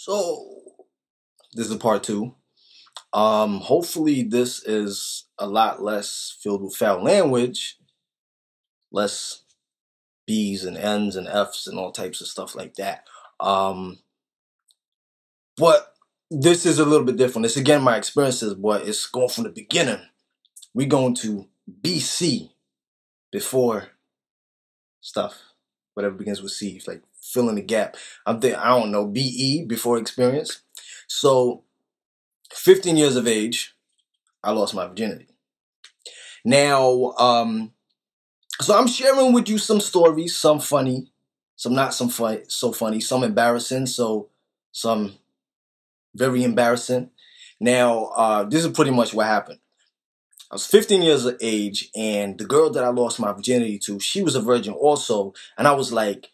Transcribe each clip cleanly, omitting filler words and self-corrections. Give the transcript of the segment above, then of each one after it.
So this is part two. Hopefully this is a lot less filled with foul language, less B's and N's and F's and all types of stuff like that. Um, but this is a little bit different. It's again my experiences, but it's going from the beginning. We're going to BC before stuff, whatever begins with C, like filling the gap. I'm thinking, I don't know, BE before experience. So 15 years of age, I lost my virginity. Now, so I'm sharing with you some stories, some funny, some not so funny, some embarrassing, so some very embarrassing. Now, this is pretty much what happened. I was 15 years of age, and the girl that I lost my virginity to, she was a virgin also, and I was like,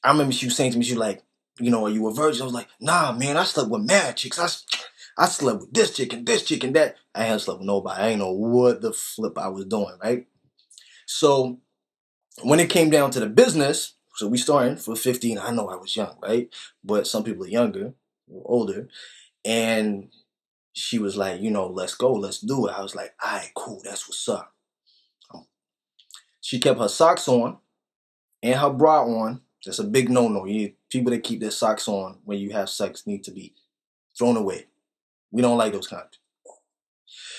I remember she was saying to me, she was like, are you a virgin? I was like, nah, man, I slept with mad chicks. I slept with this chick and that. I hadn't slept with nobody. I ain't know what the flip I was doing, right? So when it came down to the business, so we started for 15. I know I was young, right? But some people are younger, older. And she was like, let's go, let's do it. I was like, all right, cool, that's what's up. She kept her socks on and her bra on. That's a big no-no. People that keep their socks on when you have sex need to be thrown away. We don't like those kinds.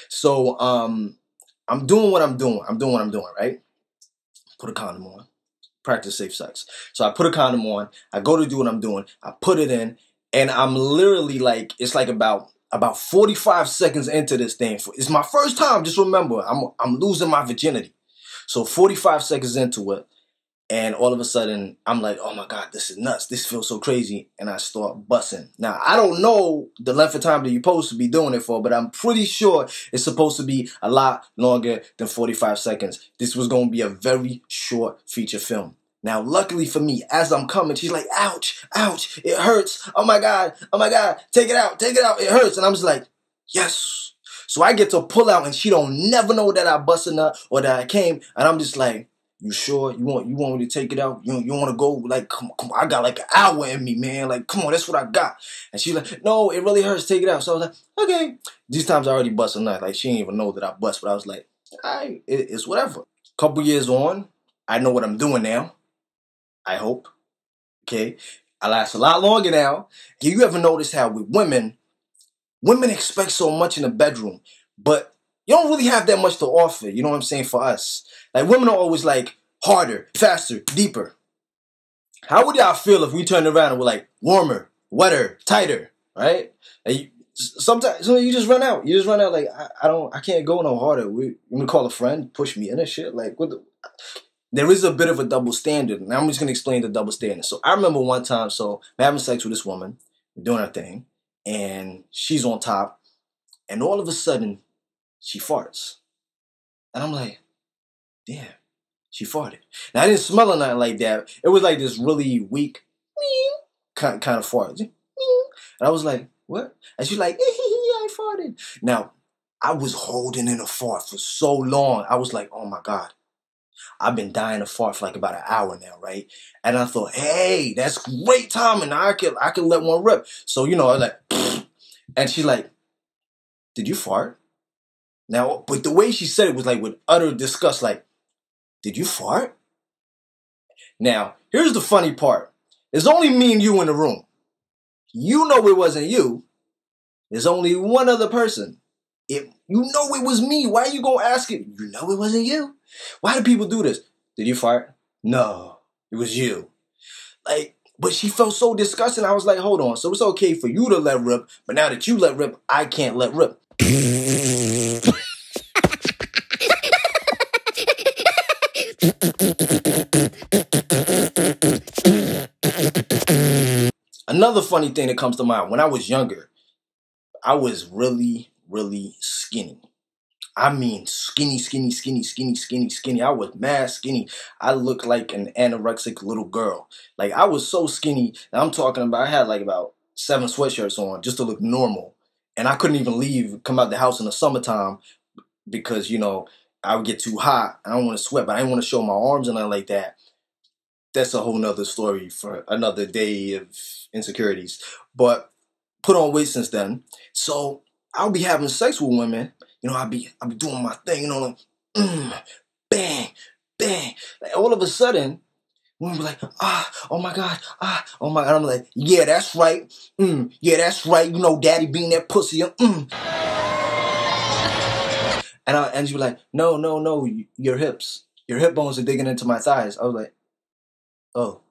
So I'm doing what I'm doing. Right? Put a condom on. Practice safe sex. So I put a condom on. I go to do what I'm doing. I put it in, and I'm literally like, it's like about 45 seconds into this thing. It's my first time. Just remember, I'm losing my virginity. So 45 seconds into it, and all of a sudden, I'm like, oh my God, this is nuts. This feels so crazy. And I start busting. Now, I don't know the length of time that you're supposed to be doing it for, but I'm pretty sure it's supposed to be a lot longer than 45 seconds. This was going to be a very short feature film. Now, luckily for me, as I'm coming, she's like, ouch, ouch, it hurts. Oh my God, take it out, it hurts. And I'm just like, yes. So I get to pull out, and she don't never know that I busted her or that I came. And I'm just like, you sure? You want me to take it out? You want to go? Like, come on, I got like an hour in me, man. Like, come on, that's what I got. And she's like, no, it really hurts. Take it out. So I was like, okay. These times I already busted a nut. Like, she didn't even know that I bust, but I was like, all right, it's whatever. Couple years on, I know what I'm doing now. I hope. Okay. I last a lot longer now. Do you ever notice how with women expect so much in the bedroom, but you don't really have that much to offer, you know what I'm saying, for us. Like, women are always like, harder, faster, deeper. How would y'all feel if we turned around and were like, warmer, wetter, tighter, right? And sometimes you just run out. You just run out like, I can't go no harder. I'm gonna call a friend, push me in and shit. Like, there is a bit of a double standard, and I'm just gonna explain the double standard. So I remember one time, so I'm having sex with this woman, we're doing her thing, and she's on top, and all of a sudden, she farts. And I'm like, damn, she farted. Now, I didn't smell or nothing like that. It was like this really weak kind of fart. And I was like, what? And she's like, I farted. Now, I was holding in a fart for so long. I was like, oh my God. I've been dying to fart for like about an hour now, right? And I thought, hey, that's great timing. I could let one rip. So, I was like, pfft. And she's like, did you fart? Now, but the way she said it was like with utter disgust, like, did you fart? Now, here's the funny part. There's only me and you in the room. You know it wasn't you. There's only one other person. You know it was me. Why are you going to ask it? You know it wasn't you. Why do people do this? Did you fart? No, it was you. Like, but she felt so disgusting. I was like, hold on. So it's okay for you to let rip, but now that you let rip, I can't let rip. Another funny thing that comes to mind, when I was younger, I was really, really skinny. I mean, skinny. I was mad skinny. I looked like an anorexic little girl. Like, I was so skinny. And I'm talking about, I had like about 7 sweatshirts on just to look normal. And I couldn't even come out the house in the summertime because, I would get too hot. I don't want to sweat, but I didn't want to show my arms and nothing like that. That's a whole nother story for another day of insecurities. But put on weight since then. So I'll be having sex with women. You know, I'll be doing my thing. You know, like bang, bang. Like, all of a sudden, women be like, oh my God, oh my God. I'm like, yeah, that's right. Yeah, that's right. You know, daddy being that pussy. And she was like, no, your hips. Your hip bones are digging into my thighs. I was like, oh.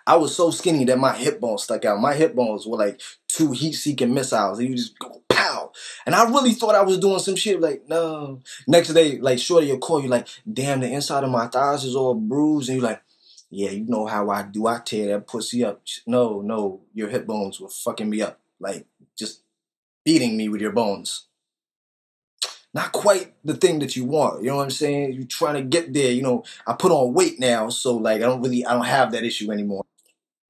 I was so skinny that my hip bones stuck out. My hip bones were like 2 heat-seeking missiles. And you just go, pow. And I really thought I was doing some shit. Like, no. Next day, like, shorty will call you like, damn, the inside of my thighs is all bruised. And you're like, yeah, you know how I do. I tear that pussy up. No, your hip bones were fucking me up. Like, just beating me with your bones. Not quite the thing that you want. You know what I'm saying? You're trying to get there. You know, I put on weight now, so like I don't have that issue anymore.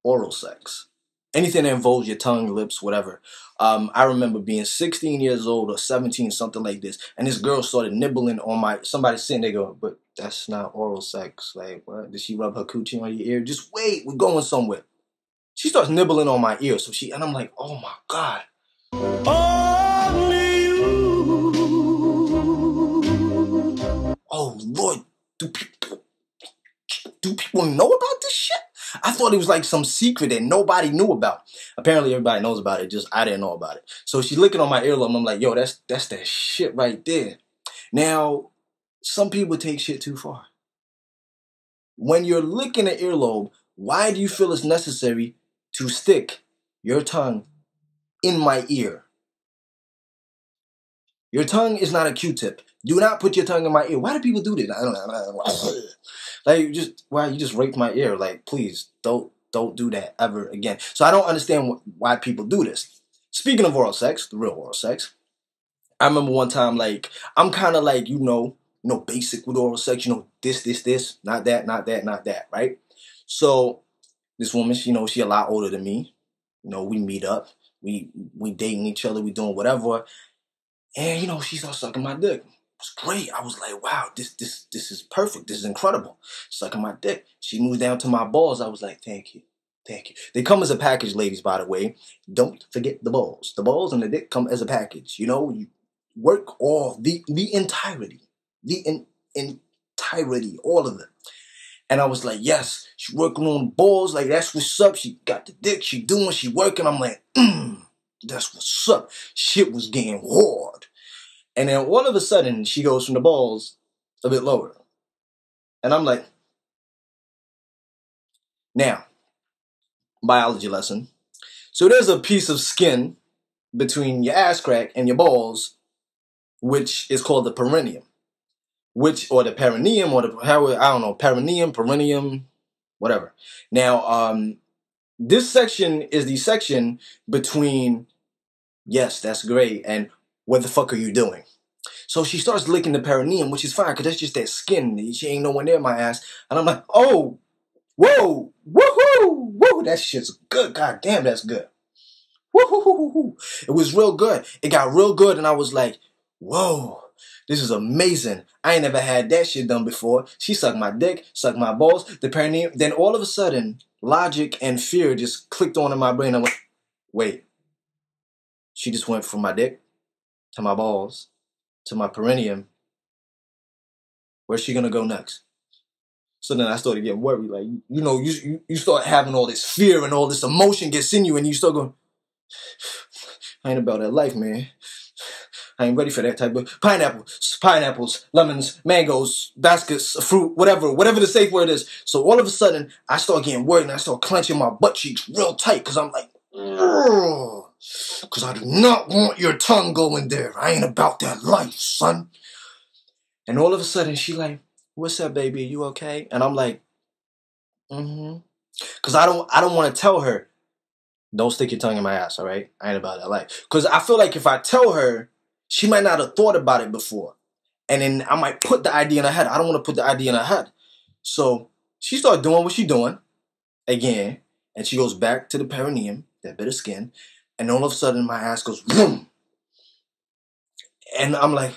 Oral sex. Anything that involves your tongue, lips, whatever. I remember being 16 years old or 17, something like this, and this girl started nibbling on somebody sitting there going, but that's not oral sex. Like, what? Did she rub her coochie on your ear? Just wait, we're going somewhere. She starts nibbling on my ear, and I'm like, oh my God. Oh Lord, do people know about this shit? I thought it was like some secret that nobody knew about. Apparently everybody knows about it, just I didn't know about it. So she's licking on my earlobe. I'm like, yo, that's that shit right there. Now, some people take shit too far. When you're licking an earlobe, why do you feel it's necessary to stick your tongue in my ear? Your tongue is not a Q-tip. Do not put your tongue in my ear. Why do people do this? I don't know. Like, you just raped my ear. Like, please, don't do that ever again. So I don't understand why people do this. Speaking of oral sex, the real oral sex, I remember one time, like, I'm kind of like, you know, basic with oral sex. You know, this, not that, right? So this woman, she a lot older than me. You know, we meet up. We dating each other. We doing whatever. And, she started sucking my dick. It was great. I was like, wow, this is perfect. This is incredible. Sucking my dick. She moved down to my balls. I was like, thank you. Thank you. They come as a package, ladies, by the way. Don't forget the balls. The balls and the dick come as a package. You know, you work all the entirety. Entirety, all of it. And I was like, yes, she's working on the balls. Like, that's what's up. She got the dick. She working. I'm like, that's what's up. Shit was getting hard. And then all of a sudden, she goes from the balls a bit lower. And I'm like, now, biology lesson. So there's a piece of skin between your ass crack and your balls, which is called the perineum. Or the perineum, perineum, whatever. Now, this section is the section between, yes, that's great, and what the fuck are you doing? So she starts licking the perineum, which is fine, because that's just that skin. She ain't nowhere near my ass. And I'm like, oh, whoa, woohoo, woo, that shit's good. God damn, that's good. Woohoo. It was real good. It got real good, and I was like, whoa, this is amazing. I ain't never had that shit done before. She sucked my dick, sucked my balls, the perineum. Then all of a sudden, logic and fear just clicked on in my brain. I went, wait, she just went from my dick to my balls to my perineum. Where's she gonna go next? So then I started getting worried. Like, you start having all this fear and all this emotion gets in you, and you start going, I ain't about that life, man. I ain't ready for that type of pineapples, lemons, mangoes, baskets of fruit, whatever the safe word is. So all of a sudden, I start getting worried and I start clenching my butt cheeks real tight because I'm like, because I do not want your tongue going there. I ain't about that life, son. And all of a sudden, she like, what's up, baby? Are you okay? And I'm like, because I don't want to tell her, don't stick your tongue in my ass, all right? I ain't about that life. Because I feel like if I tell her, she might not have thought about it before. And then I might put the idea in her head. I don't want to put the idea in her head. So she started doing what she's doing again. And she goes back to the perineum, that bit of skin. And all of a sudden, my ass goes, boom. And I'm like,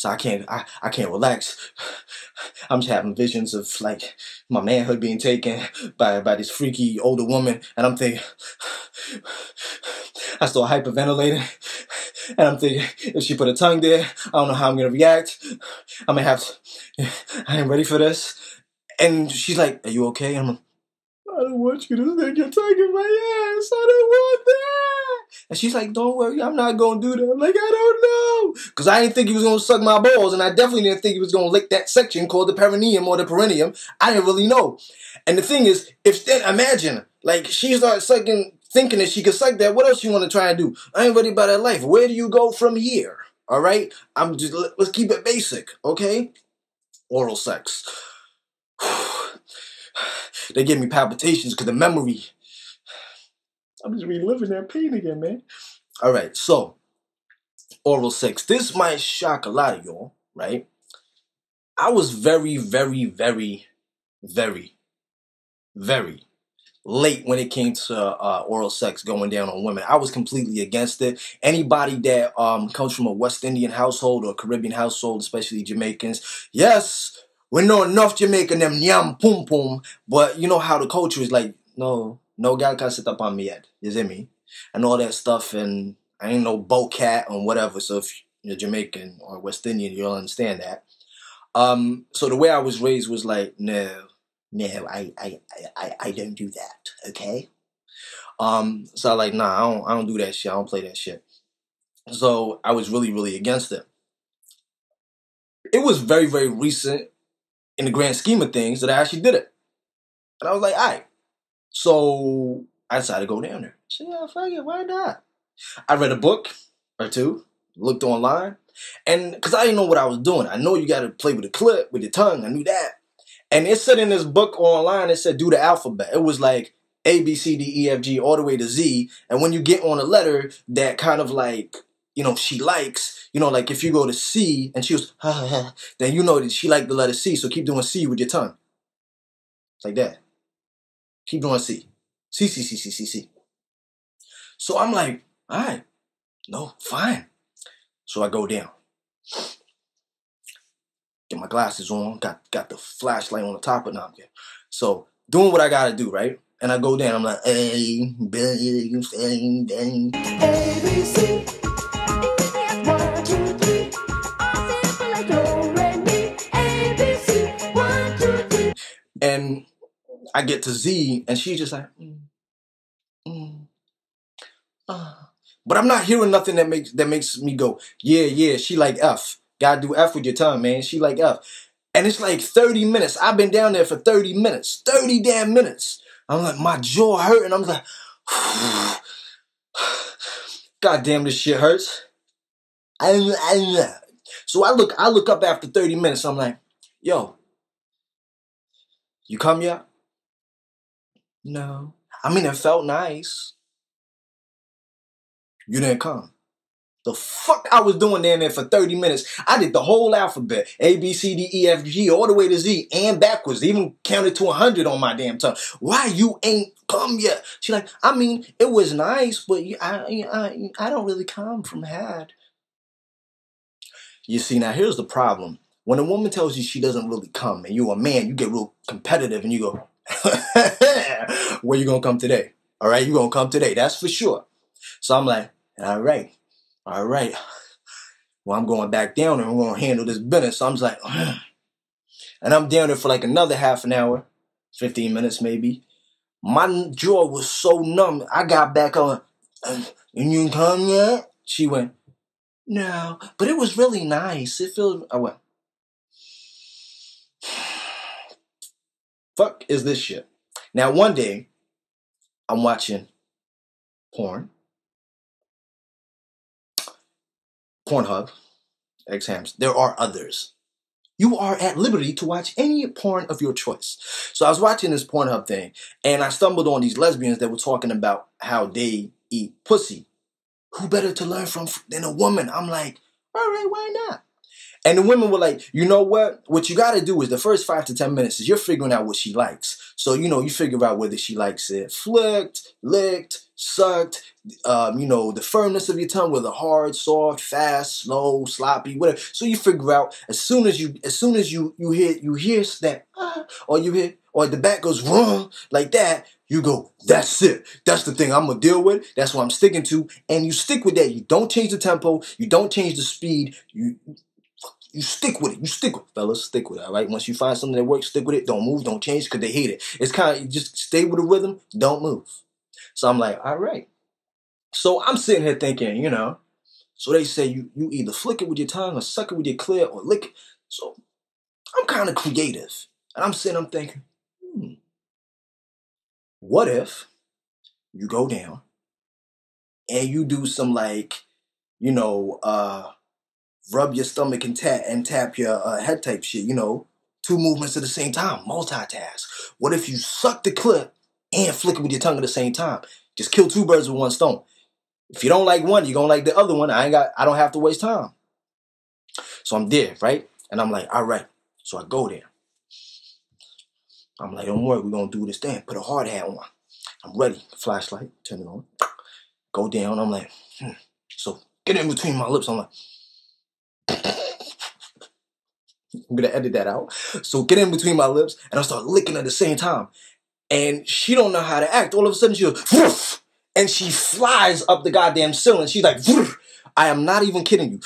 So I can't relax. I'm just having visions of like my manhood being taken by this freaky older woman, and I'm thinking, I start hyperventilating, and I'm thinking, if she put her tongue there, I don't know how I'm gonna react. I'm gonna have to, I ain't ready for this. And she's like, "Are you okay?" And I'm like, "I don't want you to stick your tongue in my ass. I don't want that." And she's like, "Don't worry, I'm not gonna do that." I'm like, "I don't know." Because I didn't think he was gonna suck my balls, and I definitely didn't think he was gonna lick that section called the perineum or the perineum. I didn't really know. And the thing is, if then imagine, like, she started sucking, thinking that she could suck that, what else you want to try and do? I ain't ready about that life. Where do you go from here? All right? Let's keep it basic, okay? Oral sex. They give me palpitations because the memory. I'm just reliving that pain again, man. All right, so oral sex. This might shock a lot of y'all, right? I was very, very, very, very, very late when it came to oral sex going down on women. I was completely against it. Anybody that comes from a West Indian household or Caribbean household, especially Jamaicans, yes, we know enough Jamaican them nyam pum pum, but you know how the culture is like, no gal can't sit up on me yet. You see me? And all that stuff, and I ain't no bow cat or whatever. So if you're Jamaican or West Indian, you'll understand that. So the way I was raised was like, no, I don't do that, okay? So I like, nah, I don't do that shit. I don't play that shit. So I was really, really against it. It was very, very recent in the grand scheme of things that I actually did it. And I was like, all right. So I decided to go down there. So yeah, fuck it, why not? I read a book or two, looked online, and because I didn't know what I was doing. I know you got to play with the clip, with your tongue. I knew that. And it said in this book online, it said do the alphabet. It was like A, B, C, D, E, F, G, all the way to Z. And when you get on a letter that kind of like, you know, she likes, you know, like if you go to C and she was, ha, ha, ha, then you know that she liked the letter C. So keep doing C with your tongue. It's like that. Keep doing C. C, C, C, C, C, C. So I'm like, all right, no, fine. So I go down. Get my glasses on, got the flashlight on the top of them. So doing what I gotta do, right? And I go down, I'm like, A, B, C, D. ABC. 1, 2, 3. All simple like do, re, mi. ABC. 1, 2, 3. And I get to Z, and she's just like, But I'm not hearing nothing that makes me go, yeah, she like F. Gotta do F with your tongue, man. She like F. And it's like 30 minutes. I've been down there for 30 minutes. 30 damn minutes. I'm like, my jaw hurting. I'm like, God damn, this shit hurts. So I look up after 30 minutes. I'm like, yo, you come yet? No. I mean, it felt nice. You didn't come. The fuck I was doing down there for 30 minutes. I did the whole alphabet. A, B, C, D, E, F, G, all the way to Z, and backwards. Even counted to 100 on my damn tongue. Why you ain't come yet? She's like, I mean, it was nice, but I don't really come from head. You see, now here's the problem. When a woman tells you she doesn't really come, and you're a man, you get real competitive, and you go, where you gonna come today? All right, you gonna come today, that's for sure. So I'm like, all right. Well, I'm going back down and I'm going to handle this business. So I'm just like, and I'm down there for like another half an hour, 15 minutes maybe. My jaw was so numb. I got back on, and you come yet? She went, no, but it was really nice. It feels, I went, fuck is this shit? Now, one day, I'm watching Pornhub, X-Hams. There are others. You are at liberty to watch any porn of your choice. So I was watching this Pornhub thing, and I stumbled on these lesbians that were talking about how they eat pussy. Who better to learn from than a woman? I'm like, all right, why not? And the women were like, you know what? What you got to do is the first 5 to 10 minutes is you're figuring out what she likes. So, you figure out whether she likes it flicked, licked, sucked, the firmness of your tongue, whether hard, soft, fast, slow, sloppy, whatever. So you figure out as soon as you hear that, or the back goes wrong like that, you go, that's it. That's the thing I'm going to deal with. That's what I'm sticking to. And you stick with that. You don't change the tempo. You don't change the speed. You stick with it. You stick with it, fellas. Stick with it, all right? Once you find something that works, stick with it. Don't move. Don't change because they hate it. It's kind of, just stay with the rhythm. Don't move. So I'm like, all right. So I'm sitting here thinking, so they say you either flick it with your tongue or suck it with your clear or lick it. So I'm kind of creative. And I'm thinking, what if you go down and you do some rub your stomach and tap your head type shit, 2 movements at the same time, multitask. What if you suck the clip and flick it with your tongue at the same time? Just kill 2 birds with 1 stone. If you don't like one, you're gonna like the other one. I don't have to waste time. So I'm there, right? And I'm like, all right. So I go there. I'm like, don't worry, we're gonna do this thing. Put a hard hat on. I'm ready. Flashlight, turn it on. Go down. I'm like, So get in between my lips. I'm like, I'm gonna edit that out. So get in between my lips, and I start licking at the same time. And she don't know how to act. All of a sudden, she goes, woof, and she flies up the goddamn ceiling. She's like, woof. I am not even kidding you.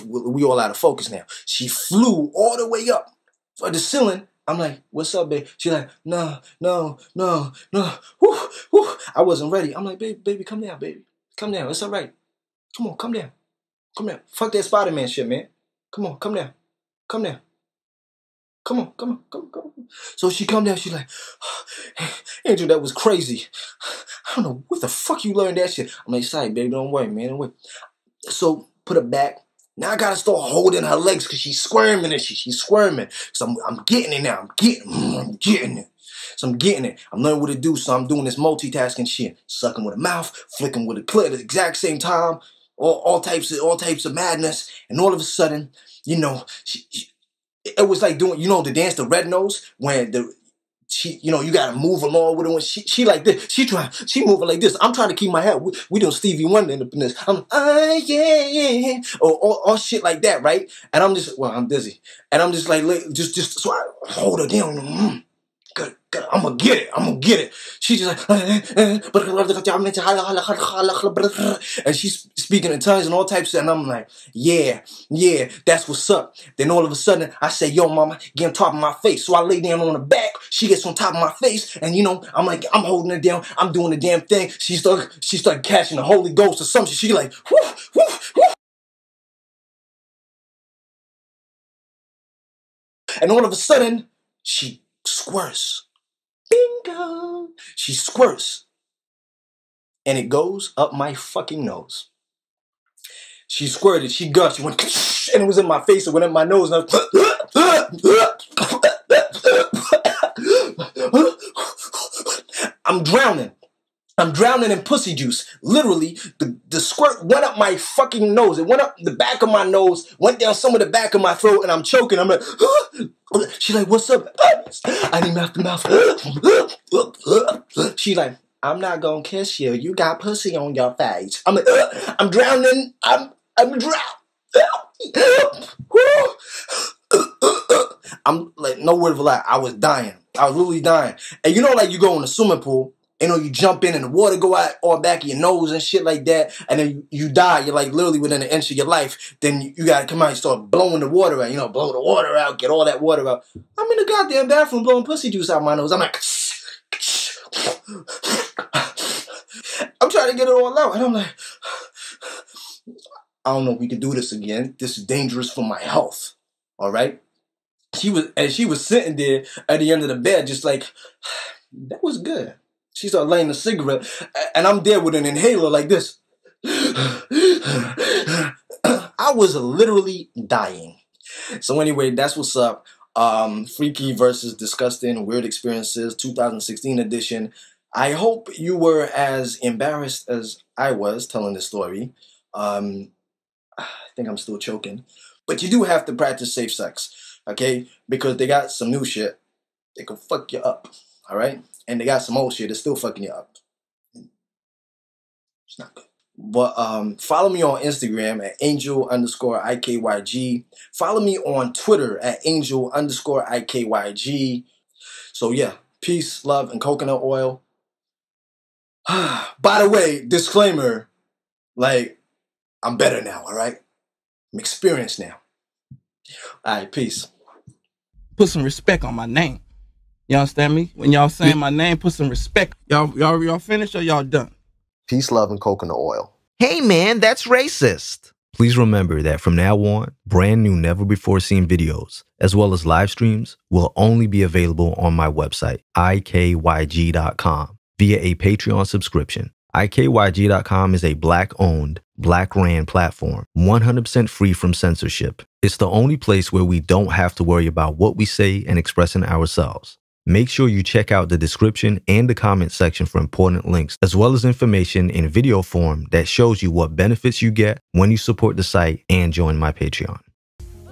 We all out of focus now. She flew all the way up for the ceiling. I'm like, what's up, babe? She's like, no. Woo, woo. I wasn't ready. I'm like, baby, come down, baby. Come down. It's all right. Come on, come down. Come down. Fuck that Spider-Man shit, man. Come on, come down. Come down. Come on. So she come down, she's like, Andrew, that was crazy. I don't know where the fuck you learned that shit. I'm like, sorry, baby, don't worry, man, don't worry. So put her back. Now I gotta start holding her legs because she's squirming and she's squirming. So I'm getting it now. I'm getting it. So I'm getting it. I'm learning what to do. So I'm doing this multitasking shit. Sucking with a mouth, flicking with a clit at the exact same time. All types of madness. And all of a sudden, it was like doing, the dance, the red nose, when you gotta move along with her. When she like this, she moving like this. I'm trying to keep my head. We doing Stevie Wonder in this. I'm yeah, or shit like that, right? And I'm dizzy, and I'm just like, just so I hold her down. Good. I'm gonna get it. She's just like, and she's speaking in tongues and all types of, and I'm like, yeah, that's what's up. Then all of a sudden, I say, yo, mama, get on top of my face. So I lay down on the back. She gets on top of my face, and I'm like, I'm holding her down. I'm doing the damn thing. She started catching the Holy Ghost or something. She like, whoo. And all of a sudden, she squirts. Bingo! She squirts. And it goes up my fucking nose. She squirted, she gushed, she went, and it was in my face, it went in my nose, and I'm drowning. I'm drowning in pussy juice. Literally, the squirt went up my fucking nose. It went up the back of my nose, went down some of the back of my throat, and I'm choking. I'm like, she's like, what's up? I need mouth. She's like, I'm not gonna kiss you. You got pussy on your face. I'm like, I'm drowning. I'm drowning. I'm like, no word of a lie. I was dying. I was literally dying. And like you go in a swimming pool, you jump in and the water go out all back of your nose and shit like that, and then you die. You're like literally within an inch of your life. Then you gotta come out and start blowing the water out. Blow the water out, get all that water out. I'm in the goddamn bathroom blowing pussy juice out my nose. I'm like, I'm trying to get it all out, and I'm like, I don't know if we can do this again. This is dangerous for my health. All right. She was sitting there at the end of the bed, just like, that was good. She started lighting a cigarette, and I'm there with an inhaler like this. I was literally dying. So anyway, that's what's up. Freaky versus Disgusting, Weird Experiences, 2016 edition. I hope you were as embarrassed as I was telling this story. I think I'm still choking. But you do have to practice safe sex, okay? Because they got some new shit that can fuck you up, all right? And they got some old shit that's still fucking you up. It's not good. But follow me on Instagram at angel_IKYG. Follow me on Twitter at angel_IKYG. So yeah, peace, love, and coconut oil. By the way, disclaimer, like, I'm better now, all right? I'm experienced now. All right, peace. Put some respect on my name. You understand me? When y'all saying my name, put some respect. Y'all finished or y'all done? Peace, love, and coconut oil. Hey man, that's racist. Please remember that from now on, brand new never before seen videos, as well as live streams, will only be available on my website, ikyg.com, via a Patreon subscription. ikyg.com is a Black-owned, Black-ran platform, 100% free from censorship. It's the only place where we don't have to worry about what we say and expressing ourselves. Make sure you check out the description and the comment section for important links, as well as information in video form that shows you what benefits you get when you support the site and join my Patreon.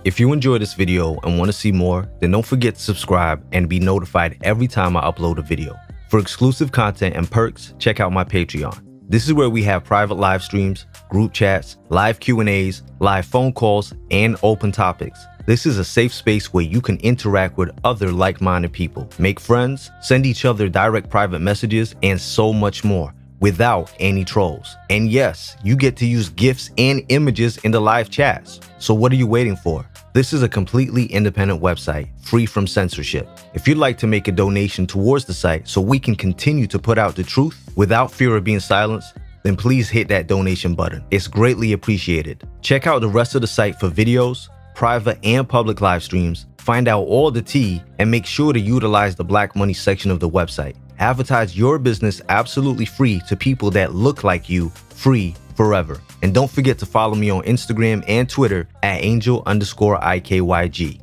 If you enjoyed this video and want to see more, then don't forget to subscribe and be notified every time I upload a video. For exclusive content and perks, check out my Patreon. This is where we have private live streams, group chats, live Q&As, live phone calls, and open topics. This is a safe space where you can interact with other like-minded people, make friends, send each other direct private messages, and so much more without any trolls. And yes, you get to use GIFs and images in the live chats. So what are you waiting for? This is a completely independent website, free from censorship. If you'd like to make a donation towards the site so we can continue to put out the truth without fear of being silenced, then please hit that donation button. It's greatly appreciated. Check out the rest of the site for videos, private and public live streams, find out all the tea, and make sure to utilize the Black Money section of the website. Advertise your business absolutely free to people that look like you, free forever. And don't forget to follow me on Instagram and Twitter at angel_IKYG.